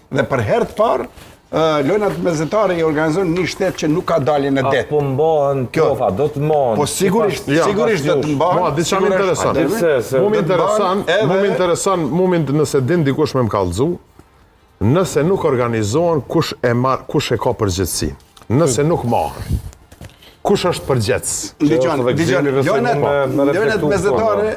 Dhe për herë të parë, lojnat mesjetare i organizon një shtet që nuk ka dalje në det. Po mbahen trofa, do të mbahen. Po sigurisht do të mbahen. Ma, diçka më interesant. Mu nëse din dikush me më kallëzu, nëse nuk organizohen, kush e ka përgjegjësi. Nëse nuk marrën. Kush është përgjegjës? Dëgjon, lojnat mesjetare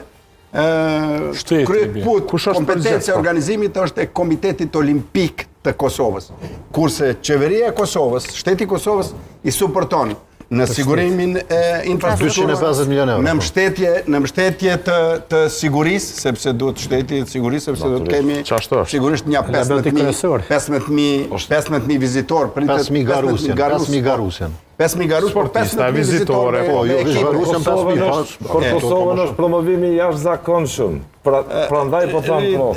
kompetencia e organizimit është e Komitetit Olimpik të Kosovës. Kurse qeveria e Kosovës, shteti i Kosovës i suporton në sigurimin e infrastrukturës, 250 milionë euro. Në mbështetje të sigurisë, sepse duhet shteti të sigurisë, sepse do të kemi sigurisht një 15.000 vizitor. 5.000 Garusjen. 5.000 Garus, por 15.000 vizitore. Po, jo, Garusjen 5.000. Për Kosovën është promovimi jashtëzakonshëm. Prandaj po them po.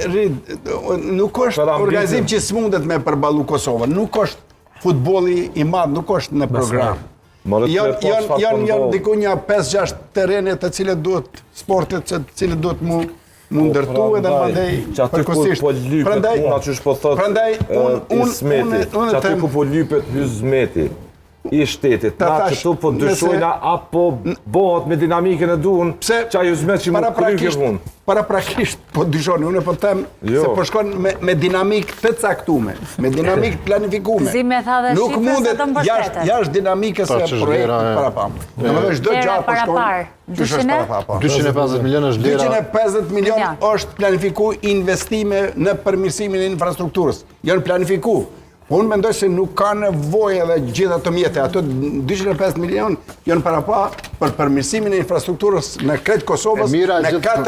Nuk është organizim që s'mundet me përballu Kosovën. Nuk është futbolli i madh, nuk është në program. Janë diku një 5-6 terene të cilët duhet sportet të cilët duhet mu ndërtu edhe mandej përkosisht. Prandaj Ismeti, që aty ku po lypet Ismeti i shtetit, na që tu po dyshojna apo bëhet me dinamikën e duhun, që ajo Ismet që më kryke punë. Paraprakisht po dyshoni, unë po them se po shkon me dinamikë të caktume, me dinamikë planifikume. Nuk mundet jashtë dinamikës e projektit parapam. Domethënë çdo gjatë po shkon. 250 milionë është lira. 250 milionë është planifikuar investime në përmirësimin e infrastrukturës. Janë planifikuar. Unë mendoj se nuk ka nevojë edhe gjitha të mjete. Ato 250 milion janë para pa për përmirësimin e infrastrukturës në krejt Kosovës, në 4